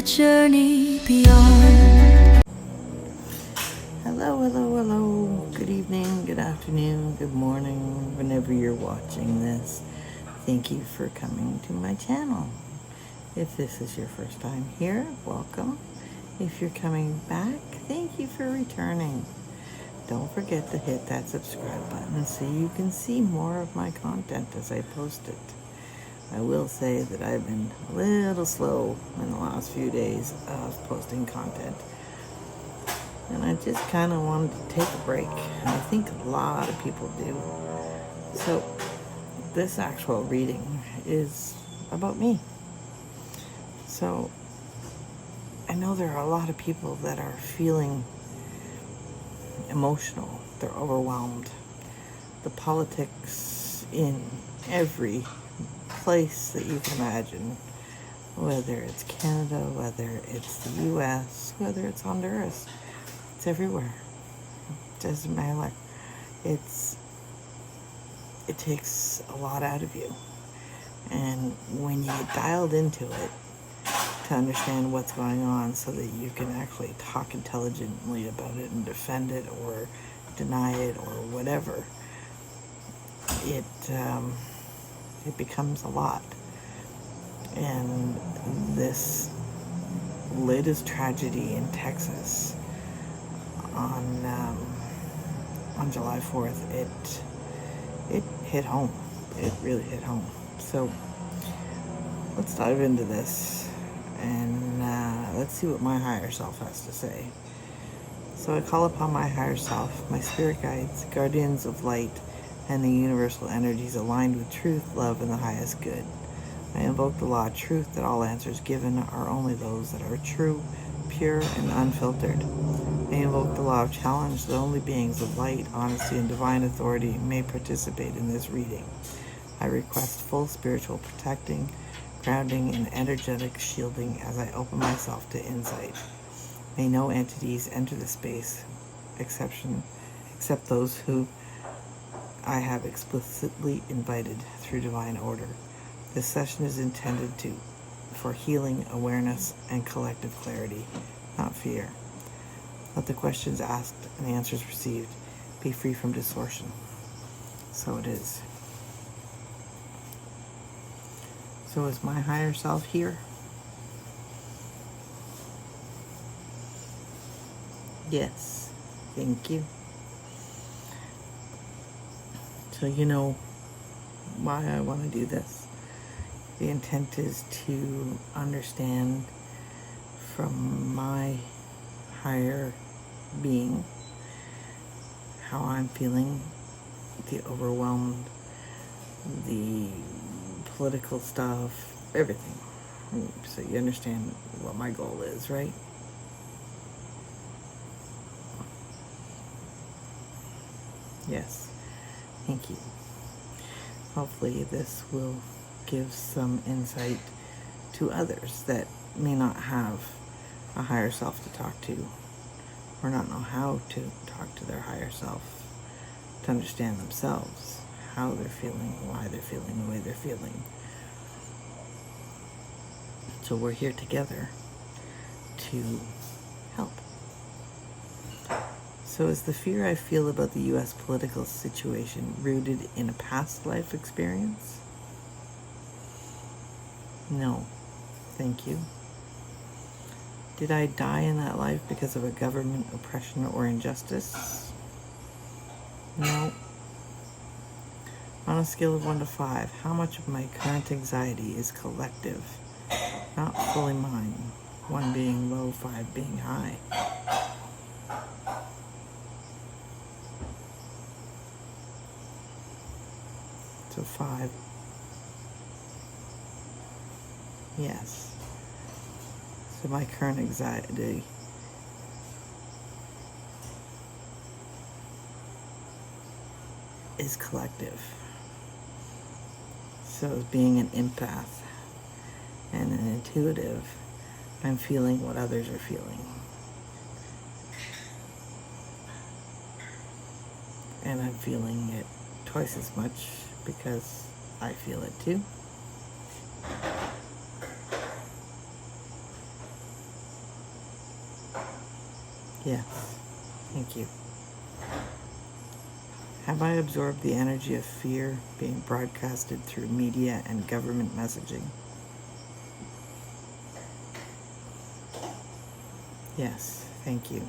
journey beyond. Hello, hello, hello. Good evening, good afternoon, good morning, whenever you're watching this. Thank you for coming to my channel. If this is your first time here, welcome. If you're coming back, thank you for returning. Don't forget to hit that subscribe button so you can see more of my content as I post it. I will say that I've been a little slow in the last few days of posting content. And I just kind of wanted to take a break. And I think a lot of people do. So this actual reading is about me. So I know there are a lot of people that are feeling emotional. They're overwhelmed. The politics in every place that you can imagine, whether it's Canada, whether it's the US, whether it's Honduras, it's everywhere. It doesn't matter. It takes a lot out of you. And when you get dialed into it to understand what's going on so that you can actually talk intelligently about it and defend it or deny it or whatever, it becomes a lot. And this latest tragedy in Texas on July 4th, it hit home. It really hit home. So let's dive into this and let's see what my higher self has to say. So I call upon my higher self, my spirit guides, guardians of light, and the universal energies aligned with truth, love, and the highest good. I invoke the law of truth that all answers given are only those that are true, pure, and unfiltered. I invoke the law of challenge that only beings of light, honesty, and divine authority may participate in this reading. I request full spiritual protecting, grounding, and energetic shielding as I open myself to insight. May no entities enter the space except those who I have explicitly invited through divine order. This session is intended for healing, awareness, and collective clarity, not fear. Let the questions asked and answers received be free from distortion. So it is. So is my higher self here? Yes. Thank you. So you know why I want to do this. The intent is to understand from my higher being how I'm feeling, the overwhelmed, the political stuff, everything. So you understand what my goal is, right? Yes. Thank you. Hopefully this will give some insight to others that may not have a higher self to talk to or not know how to talk to their higher self to understand themselves, how they're feeling, why they're feeling the way they're feeling. So we're here together to help. So is the fear I feel about the U.S. political situation rooted in a past life experience? No. Thank you. Did I die in that life because of a government oppression or injustice? No. On a scale of 1 to 5, how much of my current anxiety is collective, not fully mine? 1 being low, 5 being high. So 5. Yes. So my current anxiety is collective. So as being an empath and an intuitive, I'm feeling what others are feeling. And I'm feeling it twice as much because I feel it too. Yes. Thank you. Have I absorbed the energy of fear being broadcasted through media and government messaging? Yes. Thank you.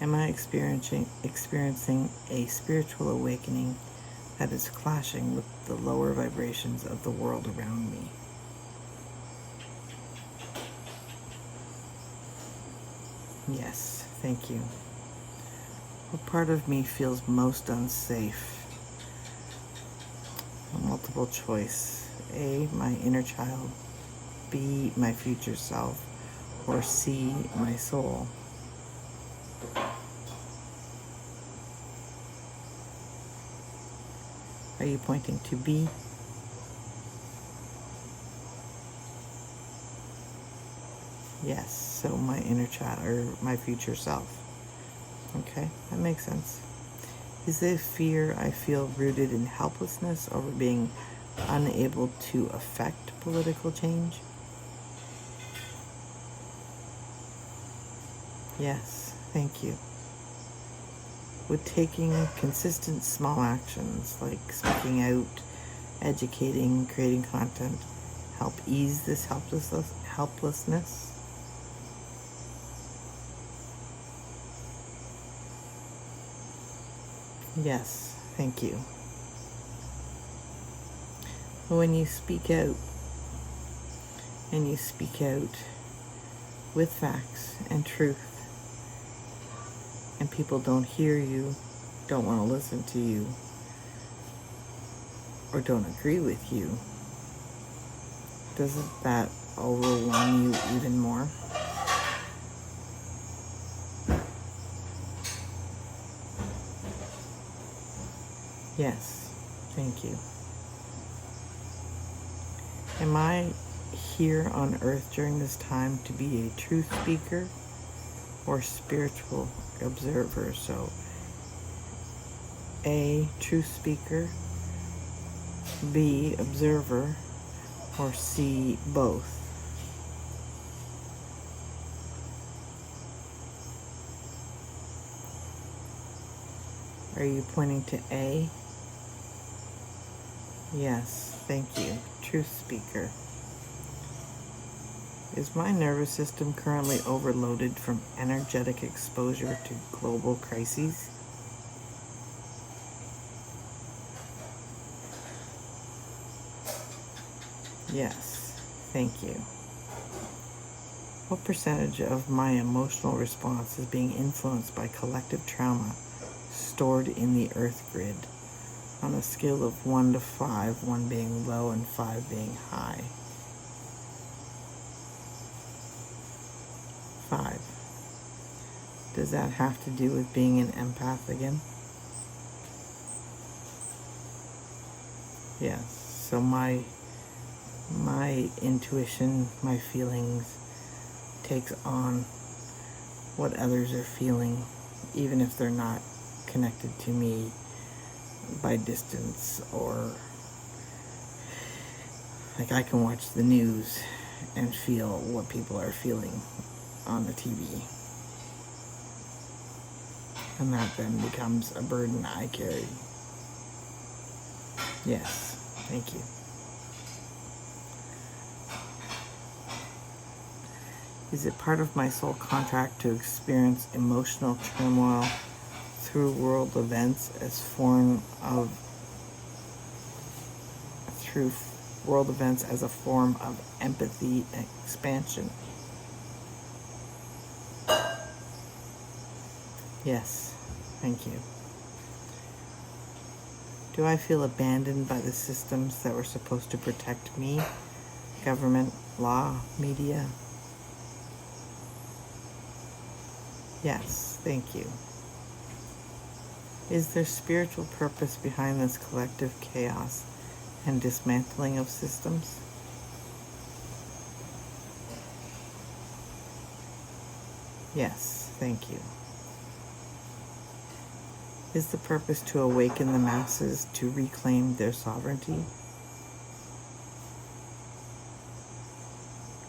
Am I experiencing a spiritual awakening that is clashing with the lower vibrations of the world around me? Yes, thank you. What part of me feels most unsafe? A multiple choice. A, my inner child. B, my future self. Or C, my soul. Are you pointing to B? Yes, so my inner child, or my future self. Okay, that makes sense. Is the fear I feel rooted in helplessness over being unable to affect political change? Yes, thank you. Would taking consistent small actions like speaking out, educating, creating content help ease this helplessness? Yes, thank you. When you speak out, and you speak out with facts and truth, and people don't hear you, don't want to listen to you, or don't agree with you, doesn't that overwhelm you even more? Yes, thank you. Am I here on earth during this time to be a truth speaker or spiritual observer? So, A, truth speaker, B, observer, or C, both? Are you pointing to A? Yes, thank you. Truth speaker. Is my nervous system currently overloaded from energetic exposure to global crises? Yes, thank you. What percentage of my emotional response is being influenced by collective trauma stored in the earth grid on a scale of 1 to 5, 1 being low and 5 being high? 5. Does that have to do with being an empath again? Yes. So my intuition, my feelings takes on what others are feeling, even if they're not connected to me by distance, or like I can watch the news and feel what people are feeling on the TV. And that then becomes a burden I carry. Yes, thank you. Is it part of my soul contract to experience emotional turmoil through world events as a form of empathy and expansion? Yes, thank you. Do I feel abandoned by the systems that were supposed to protect me? Government, law, media? Yes, thank you. Is there spiritual purpose behind this collective chaos and dismantling of systems? Yes, thank you. Is the purpose to awaken the masses to reclaim their sovereignty?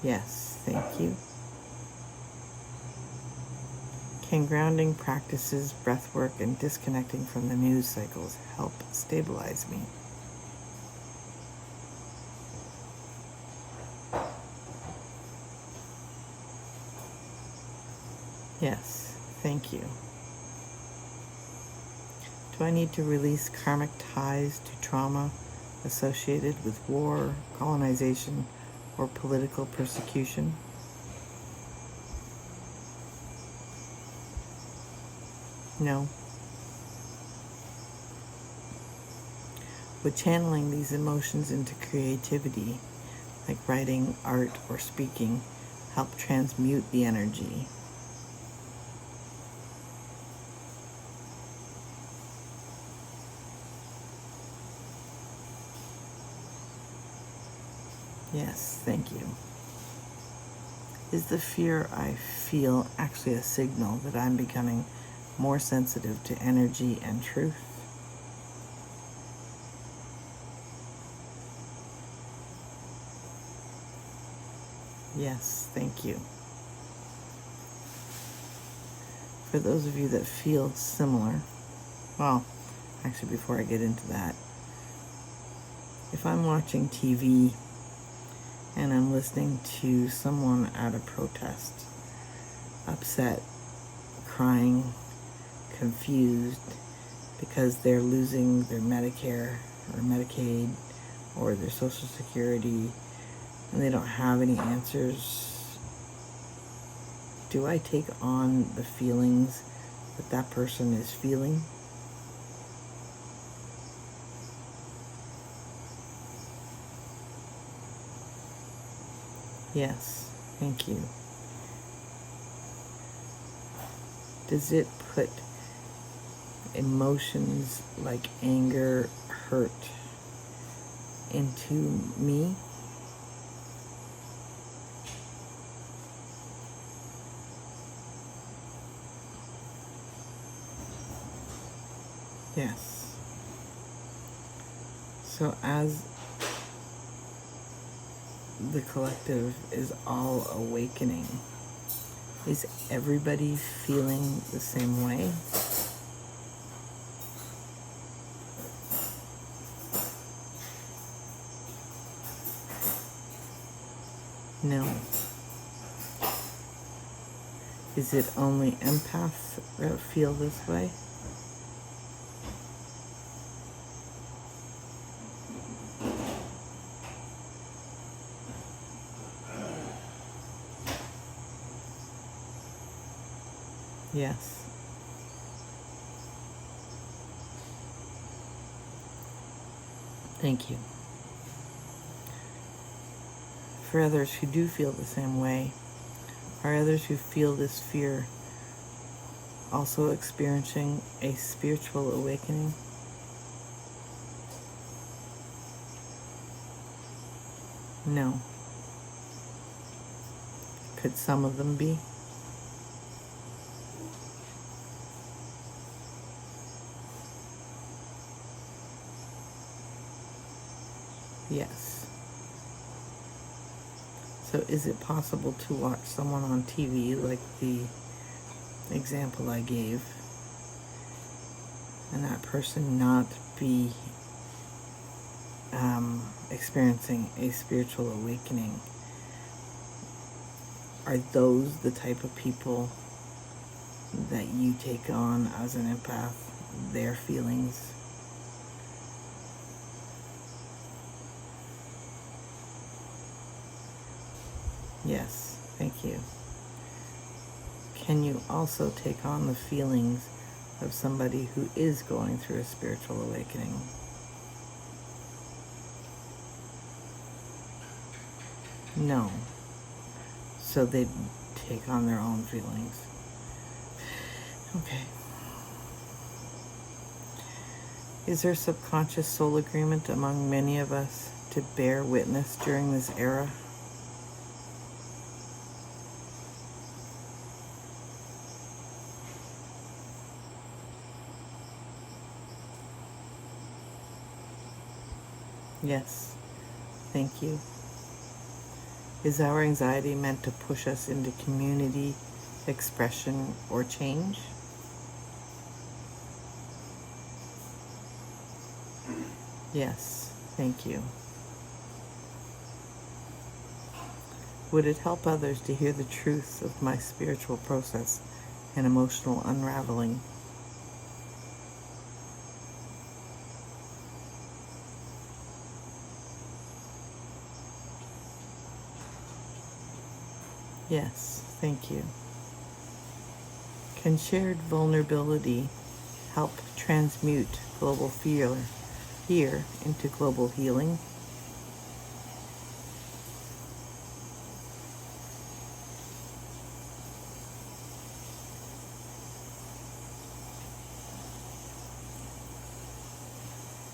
Yes, thank you. Can grounding practices, breath work, and disconnecting from the news cycles help stabilize me? Yes, thank you. Do I need to release karmic ties to trauma associated with war, colonization, or political persecution? No. Would channeling these emotions into creativity, like writing, art, or speaking, help transmute the energy? Yes, thank you. Is the fear I feel actually a signal that I'm becoming more sensitive to energy and truth? Yes, thank you. For those of you that feel similar, well, actually before I get into that, if I'm watching TV and I'm listening to someone at a protest, upset, crying, confused because they're losing their Medicare or Medicaid or their Social Security and they don't have any answers, do I take on the feelings that that person is feeling? Yes, thank you. Does it put emotions like anger, hurt into me? Yes. So as the collective is all awakening, is everybody feeling the same way? No. Is it only empaths that feel this way? Yes. Thank you. For others who do feel the same way, are others who feel this fear also experiencing a spiritual awakening? No. Could some of them be? Yes. So is it possible to watch someone on TV, like the example I gave, and that person not be experiencing a spiritual awakening? Are those the type of people that you take on as an empath, their feelings? Yes, thank you. Can you also take on the feelings of somebody who is going through a spiritual awakening? No. So they take on their own feelings. Okay. Is there subconscious soul agreement among many of us to bear witness during this era? Yes, thank you. Is our anxiety meant to push us into community expression, or change? Yes, thank you. Would it help others to hear the truth of my spiritual process and emotional unraveling? Yes, thank you. Can shared vulnerability help transmute global fear into global healing?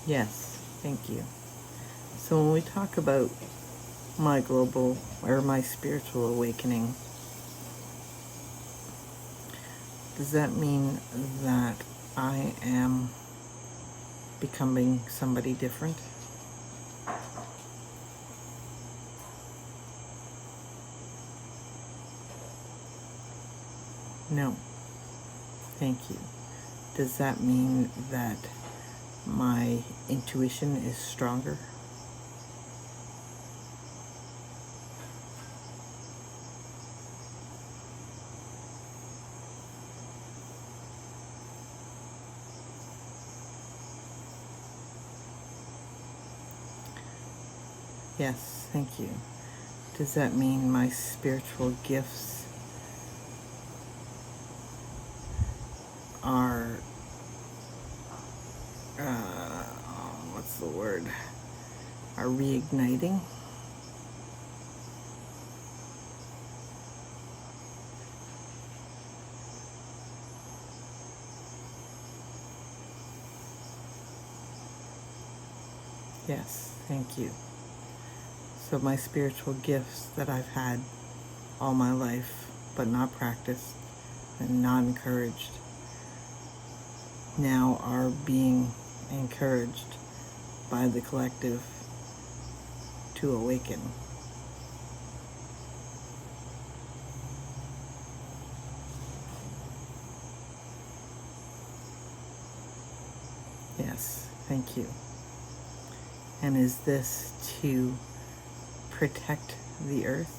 Yes, thank you. So when we talk about my global or my spiritual awakening, does that mean that I am becoming somebody different? No. Thank you. Does that mean that my intuition is stronger? Yes, thank you. Does that mean my spiritual gifts are, what's the word, are reigniting? Yes, thank you. So my spiritual gifts that I've had all my life, but not practiced and not encouraged, now are being encouraged by the collective to awaken. Yes, thank you. And is this to protect the earth?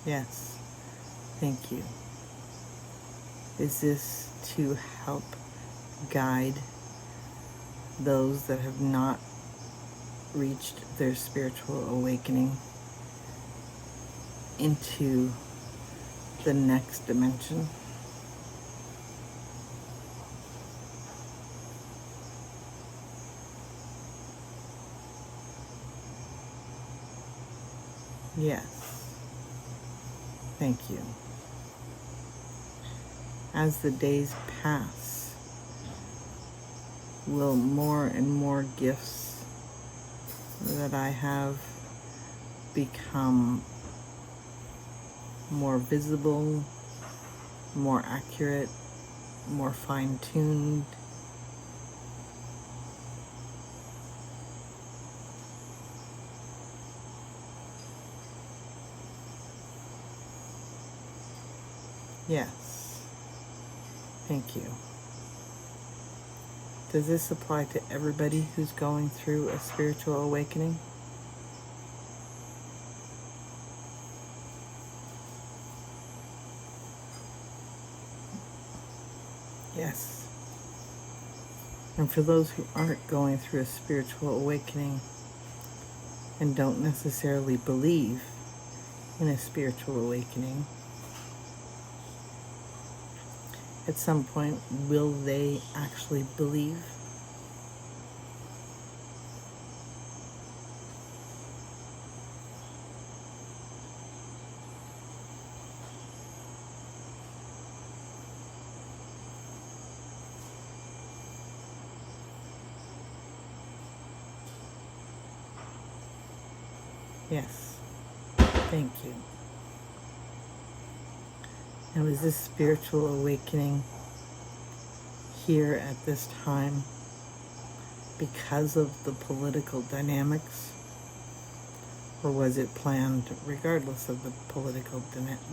Yes, thank you. Is this to help guide those that have not reached their spiritual awakening into the next dimension? Yes, thank you. As the days pass, will more and more gifts that I have become more visible, more accurate, more fine-tuned? Yes, thank you. Does this apply to everybody who's going through a spiritual awakening? Yes. And for those who aren't going through a spiritual awakening and don't necessarily believe in a spiritual awakening, at some point, will they actually believe? Yes. Thank you. And was this spiritual awakening here at this time because of the political dynamics? Or was it planned regardless of the political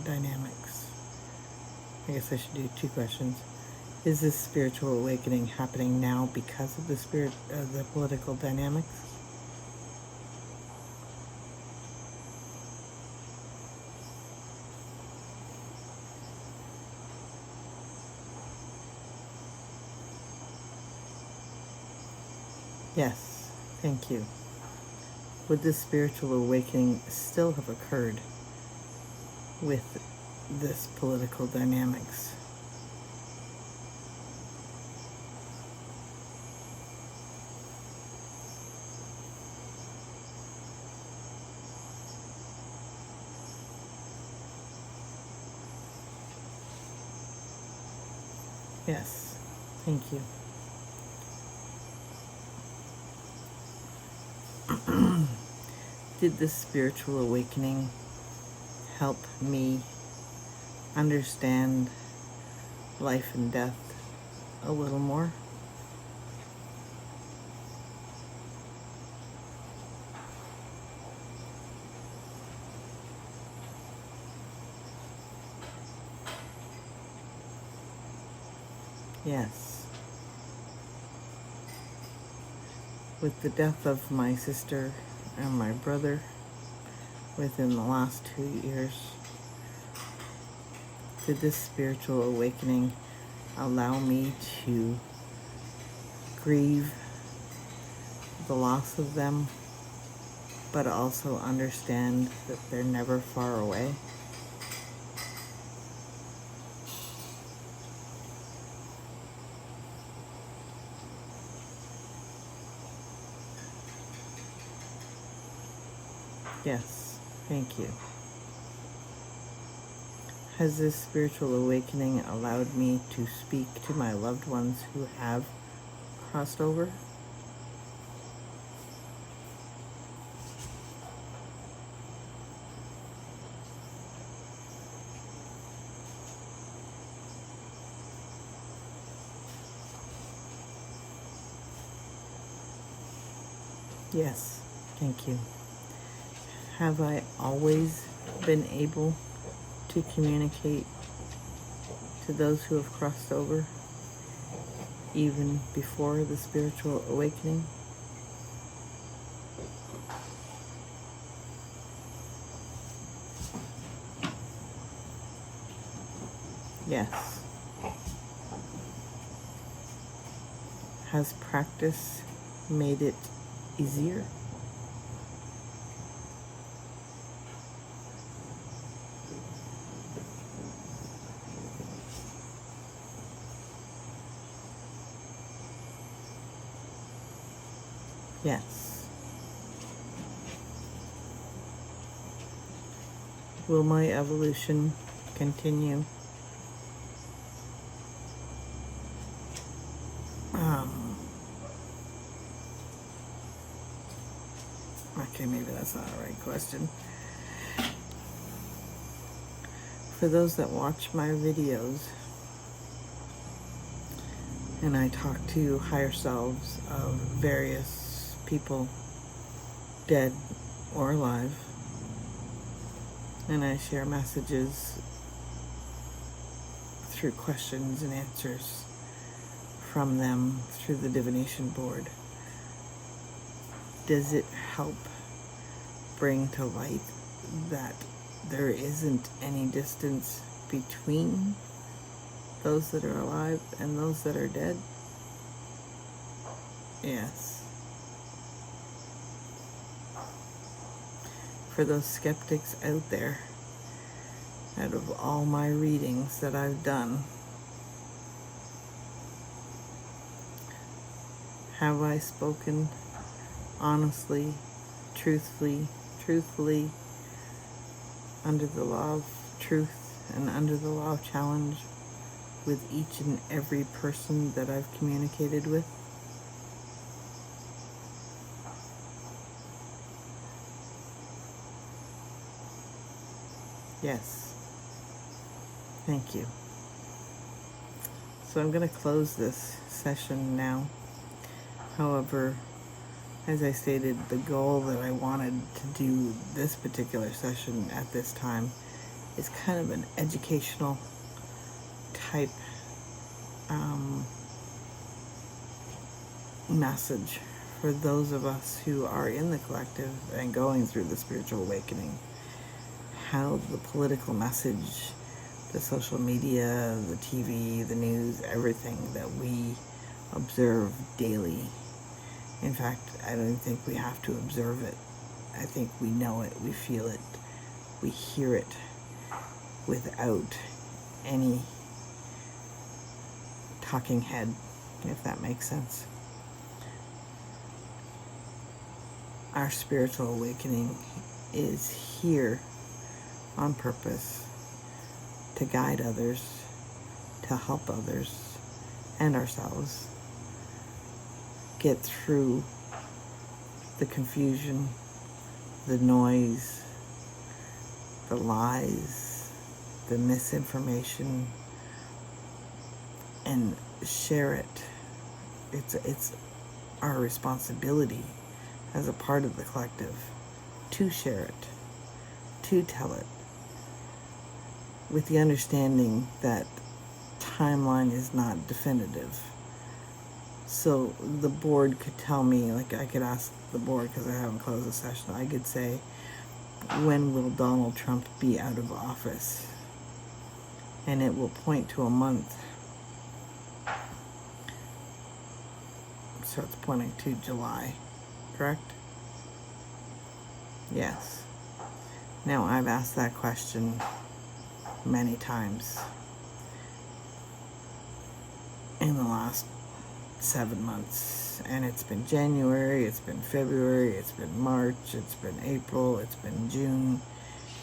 dynamics? I guess I should do two questions. Is this spiritual awakening happening now because of the political dynamics? Yes, thank you. Would this spiritual awakening still have occurred with this political dynamics? Yes, thank you. Did this spiritual awakening help me understand life and death a little more? Yes. With the death of my sister and my brother within the last 2 years, did this spiritual awakening allow me to grieve the loss of them, but also understand that they're never far away? Yes, thank you. Has this spiritual awakening allowed me to speak to my loved ones who have crossed over? Yes, thank you. Have I always been able to communicate to those who have crossed over, even before the spiritual awakening? Yes. Has practice made it easier? Yes. Will my evolution continue? Okay, maybe that's not the right question. For those that watch my videos, and I talk to higher selves of various people, dead or alive, and I share messages through questions and answers from them through the divination board. Does it help bring to light that there isn't any distance between those that are alive and those that are dead? Yes. For those skeptics out there, out of all my readings that I've done, have I spoken honestly, truthfully, under the law of truth and under the law of challenge with each and every person that I've communicated with? Yes. Thank you. So I'm going to close this session now. However, as I stated, the goal that I wanted to do this particular session at this time is kind of an educational type message for those of us who are in the collective and going through the spiritual awakening. How the political message, the social media, the TV, the news, everything that we observe daily. In fact, I don't think we have to observe it. I think we know it, we feel it, we hear it without any talking head, if that makes sense. Our spiritual awakening is here on purpose to guide others, to help others and ourselves get through the confusion, the noise, the lies, the misinformation, and share it. It's our responsibility as a part of the collective to share it, to tell it, with the understanding that timeline is not definitive. So the board could tell me, like I could ask the board, because I haven't closed the session, I could say, when will Donald Trump be out of office? And it will point to a month. So it's pointing to July, correct? Yes. Now, I've asked that question many times in the last 7 months, and it's been January, it's been February, it's been March, it's been April, it's been June.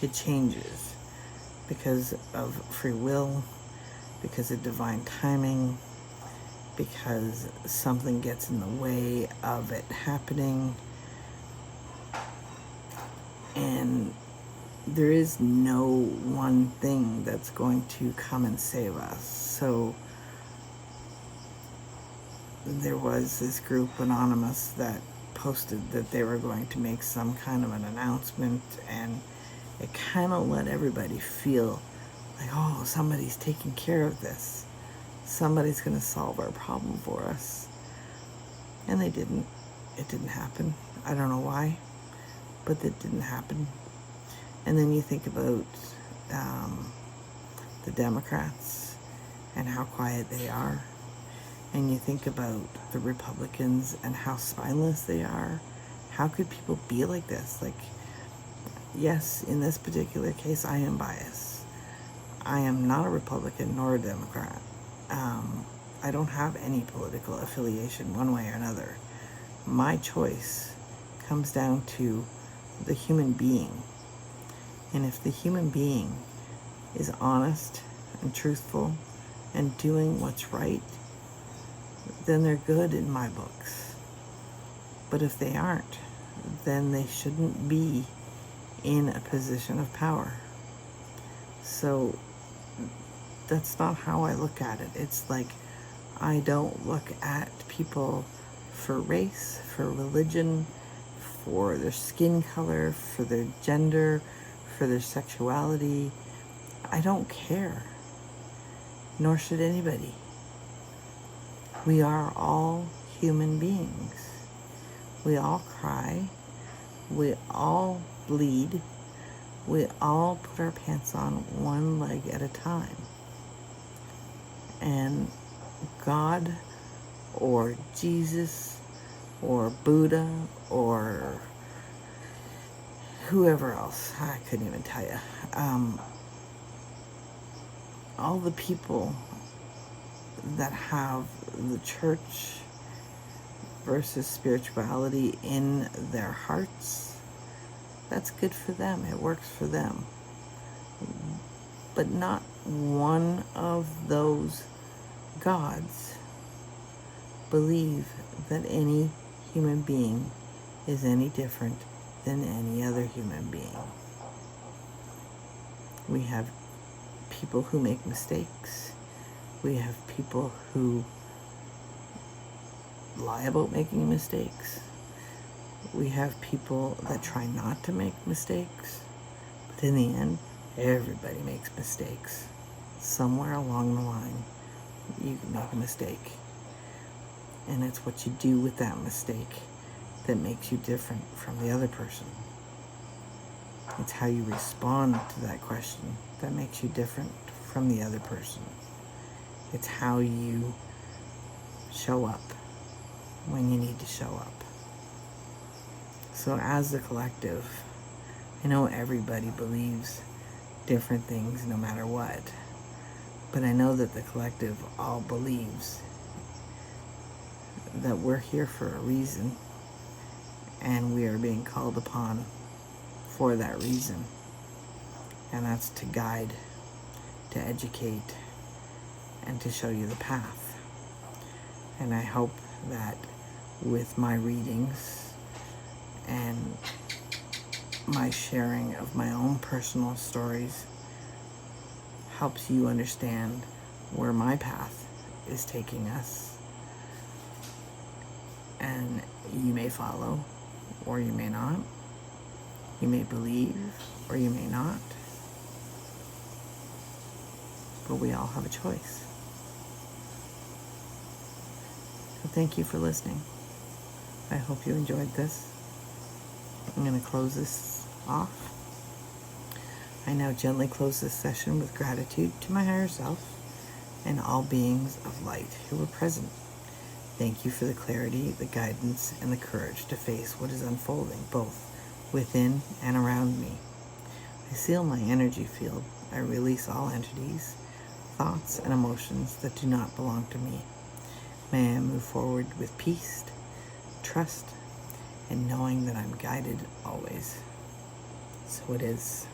It changes because of free will, because of divine timing, because something gets in the way of it happening. And there is no one thing that's going to come and save us. So there was this group, Anonymous, that posted that they were going to make some kind of an announcement, and it kind of let everybody feel like, oh, somebody's taking care of this. Somebody's going to solve our problem for us. And they didn't. It didn't happen. I don't know why, but it didn't happen. And then you think about the Democrats and how quiet they are. And you think about the Republicans and how spineless they are. How could people be like this? Like, yes, in this particular case, I am biased. I am not a Republican nor a Democrat. I don't have any political affiliation one way or another. My choice comes down to the human being. And if the human being is honest and truthful and doing what's right, then they're good in my books. But if they aren't, then they shouldn't be in a position of power. So that's not how I look at it. It's like, I don't look at people for race, for religion, for their skin color, for their gender, for their sexuality. I don't care. Nor should anybody. We are all human beings. We all cry. We all bleed. We all put our pants on one leg at a time. And God or Jesus or Buddha or whoever else, I couldn't even tell you, all the people that have the church versus spirituality in their hearts, that's good for them. It works for them. But not one of those gods believe that any human being is any different than any other human being. We have people who make mistakes. We have people who lie about making mistakes. We have people that try not to make mistakes. But in the end, everybody makes mistakes. Somewhere along the line, you can make a mistake. And it's what you do with that mistake that makes you different from the other person. It's how you respond to that question that makes you different from the other person. It's how you show up when you need to show up. So as the collective, I know everybody believes different things no matter what, but I know that the collective all believes that we're here for a reason, and we are being called upon for that reason. And that's to guide, to educate, and to show you the path. And I hope that with my readings and my sharing of my own personal stories helps you understand where my path is taking us. And you may follow, or you may not. You may believe, or you may not. But we all have a choice. So thank you for listening. I hope you enjoyed this. I'm going to close this off. I now gently close this session with gratitude to my higher self and all beings of light who were present. Thank you for the clarity, the guidance, and the courage to face what is unfolding, both within and around me. I seal my energy field. I release all entities, thoughts, and emotions that do not belong to me. May I move forward with peace, trust, and knowing that I'm guided always. So it is.